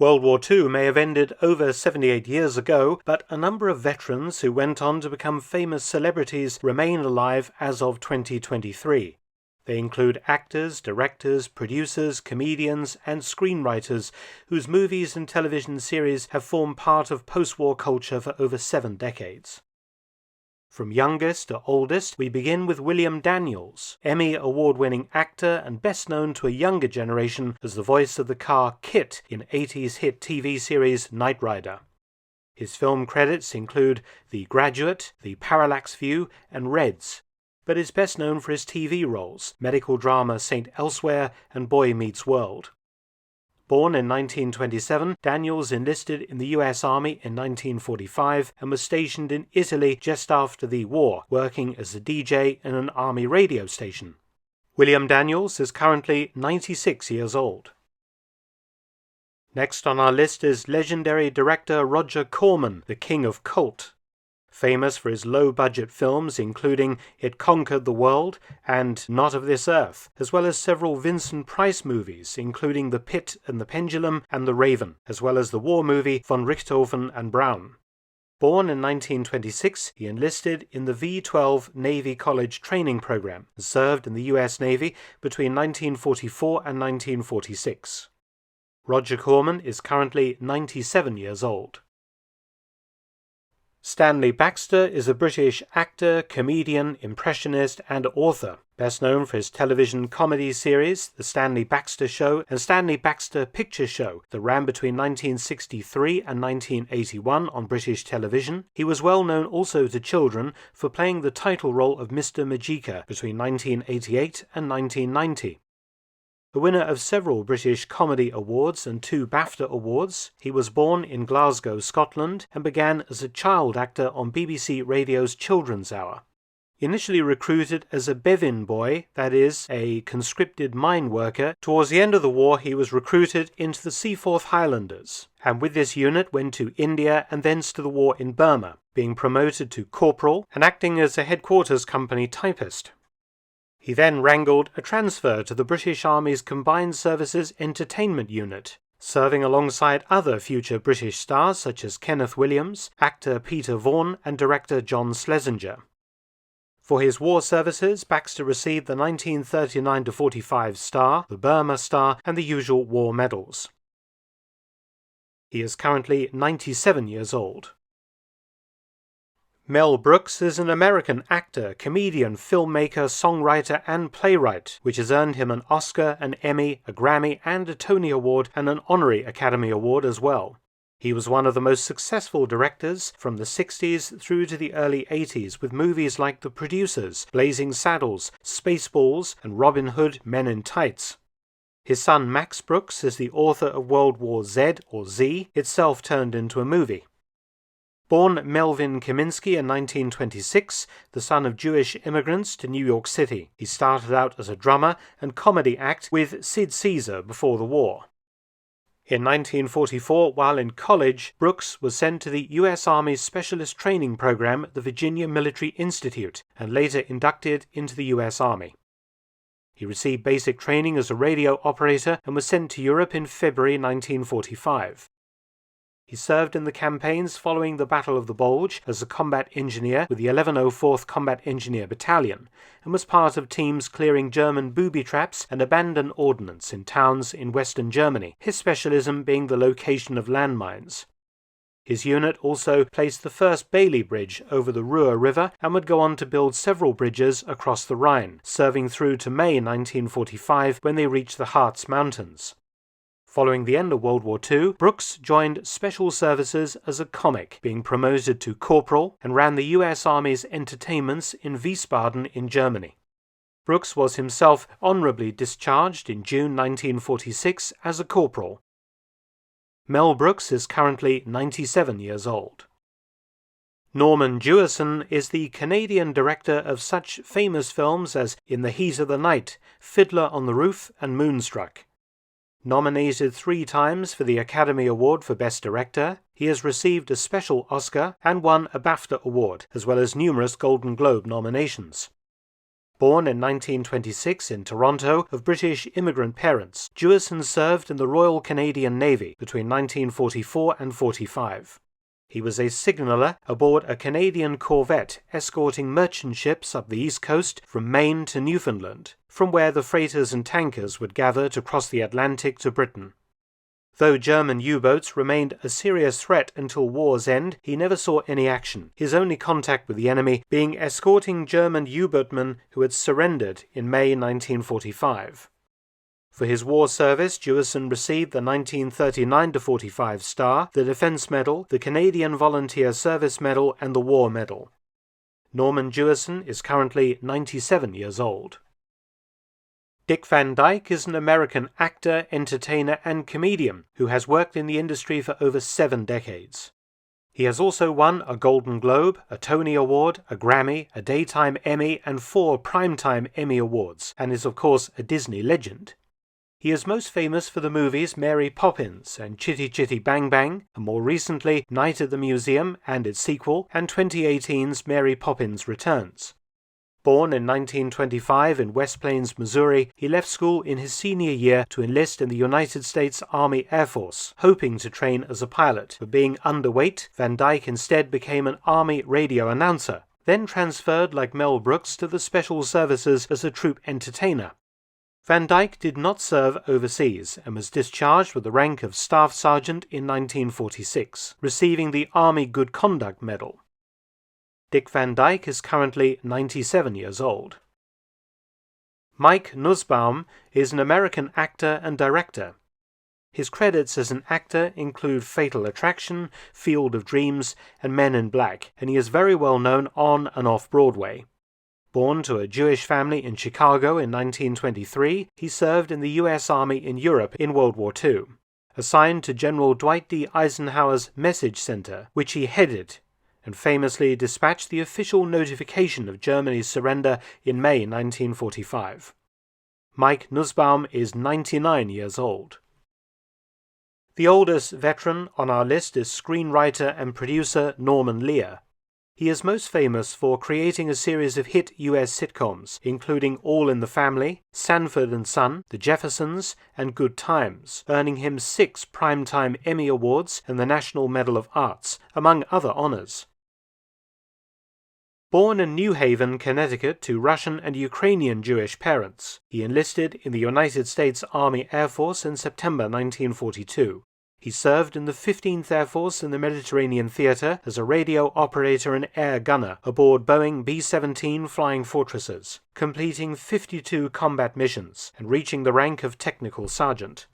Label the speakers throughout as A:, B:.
A: World War II may have ended over 78 years ago, but a number of veterans who went on to become famous celebrities remain alive as of 2023. They include actors, directors, producers, comedians, and screenwriters whose movies and television series have formed part of post-war culture for over 7 decades. From youngest to oldest, we begin with William Daniels, Emmy award-winning actor and best known to a younger generation as the voice of the car KITT in 80s hit TV series Knight Rider. His film credits include The Graduate, The Parallax View, and Reds, but is best known for his TV roles, medical drama St. Elsewhere and Boy Meets World. Born in 1927, Daniels enlisted in the U.S. Army in 1945 and was stationed in Italy just after the war, working as a DJ in an Army radio station. William Daniels is currently 96 years old. Next on our list is legendary director Roger Corman, the King of Cult. Famous for his low-budget films including It Conquered the World and Not of This Earth, as well as several Vincent Price movies including The Pit and the Pendulum and The Raven, as well as the war movie Von Richthofen and Brown. Born in 1926, he enlisted in the V-12 Navy College training program and served in the U.S. Navy between 1944 and 1946. Roger Corman is currently 97 years old. Stanley Baxter is a British actor, comedian, impressionist, and author, best known for his television comedy series The Stanley Baxter Show and Stanley Baxter Picture Show that ran between 1963 and 1981 on British television. He was well known also to children for playing the title role of Mr. Majika between 1988 and 1990. The winner of several British Comedy Awards and 2 BAFTA Awards, he was born in Glasgow, Scotland, and began as a child actor on BBC Radio's Children's Hour. Initially recruited as a Bevin boy, that is, a conscripted mine worker, towards the end of the war he was recruited into the Seaforth Highlanders, and with this unit went to India and thence to the war in Burma, being promoted to corporal and acting as a headquarters company typist. He then wrangled a transfer to the British Army's Combined Services Entertainment Unit, serving alongside other future British stars such as Kenneth Williams, actor Peter Vaughan, and director John Schlesinger. For his war services, Baxter received the 1939-45 Star, the Burma Star, and the usual war medals. He is currently 97 years old. Mel Brooks is an American actor, comedian, filmmaker, songwriter, and playwright, which has earned him an Oscar, an Emmy, a Grammy, and a Tony Award, and an Honorary Academy Award as well. He was one of the most successful directors from the 60s through to the early 80s with movies like The Producers, Blazing Saddles, Spaceballs, and Robin Hood, Men in Tights. His son Max Brooks is the author of World War Z, or Z, itself turned into a movie. Born Melvin Kaminsky in 1926, the son of Jewish immigrants to New York City, he started out as a drummer and comedy act with Sid Caesar before the war. In 1944, while in college, Brooks was sent to the U.S. Army's Specialist Training Program at the Virginia Military Institute and later inducted into the U.S. Army. He received basic training as a radio operator and was sent to Europe in February 1945. He served in the campaigns following the Battle of the Bulge as a combat engineer with the 1104th Combat Engineer Battalion and was part of teams clearing German booby traps and abandoned ordnance in towns in western Germany, his specialism being the location of landmines. His unit also placed the first Bailey Bridge over the Ruhr River and would go on to build several bridges across the Rhine, serving through to May 1945 when they reached the Harz Mountains. Following the end of World War II, Brooks joined Special Services as a comic, being promoted to corporal, and ran the U.S. Army's entertainments in Wiesbaden in Germany. Brooks was himself honorably discharged in June 1946 as a corporal. Mel Brooks is currently 97 years old. Norman Jewison is the Canadian director of such famous films as In the Heat of the Night, Fiddler on the Roof, and Moonstruck. Nominated 3 times for the Academy Award for Best Director, he has received a special Oscar and won a BAFTA Award, as well as numerous Golden Globe nominations. Born in 1926 in Toronto of British immigrant parents, Json served in the Royal Canadian Navy between 1944 and 45. He was a signaller aboard a Canadian corvette escorting merchant ships up the east coast from Maine to Newfoundland, from where the freighters and tankers would gather to cross the Atlantic to Britain. Though German U-boats remained a serious threat until war's end, he never saw any action, his only contact with the enemy being escorting German U-boatmen who had surrendered in May 1945. For his war service, Json received the 1939-45 Star, the Defence Medal, the Canadian Volunteer Service Medal, and the War Medal. Norman Jewison is currently 97 years old. Dick Van Dyke is an American actor, entertainer, and comedian who has worked in the industry for over 7 decades. He has also won a Golden Globe, a Tony Award, a Grammy, a Daytime Emmy, and 4 Primetime Emmy Awards, and is of course a Disney legend. He is most famous for the movies Mary Poppins and Chitty Chitty Bang Bang, and more recently Night at the Museum and its sequel, and 2018's Mary Poppins Returns. Born in 1925 in West Plains, Missouri, he left school in his senior year to enlist in the United States Army Air Force, hoping to train as a pilot. But being underweight, Van Dyke instead became an Army radio announcer, then transferred like Mel Brooks to the Special Services as a troop entertainer. Van Dyke did not serve overseas and was discharged with the rank of Staff Sergeant in 1946, receiving the Army Good Conduct Medal. Dick Van Dyke is currently 97 years old. Mike Nussbaum is an American actor and director. His credits as an actor include Fatal Attraction, Field of Dreams, and Men in Black, and he is very well known on and off Broadway. Born to a Jewish family in Chicago in 1923, he served in the U.S. Army in Europe in World War II. Assigned to General Dwight D. Eisenhower's Message Center, which he headed, and famously dispatched the official notification of Germany's surrender in May 1945. Mike Nussbaum is 99 years old. The oldest veteran on our list is screenwriter and producer Norman Lear. He is most famous for creating a series of hit U.S. sitcoms, including All in the Family, Sanford and Son, The Jeffersons, and Good Times, earning him 6 Primetime Emmy Awards and the National Medal of Arts, among other honors. Born in New Haven, Connecticut to Russian and Ukrainian Jewish parents, he enlisted in the United States Army Air Force in September 1942. He served in the 15th Air Force in the Mediterranean Theater as a radio operator and air gunner aboard Boeing B-17 Flying Fortresses, completing 52 combat missions and reaching the rank of technical sergeant.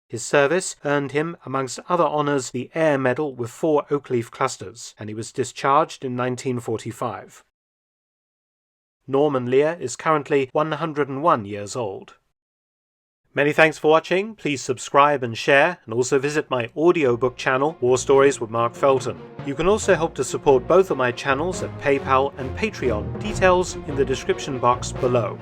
A: His service earned him, amongst other honors, the Air Medal with 4 oak leaf clusters, and he was discharged in 1945. Norman Lear is currently 101 years old. Many thanks for watching. Please subscribe and share, and also visit my audiobook channel, War Stories with Mark Felton. You can also help to support both of my channels at PayPal and Patreon, details in the description box below.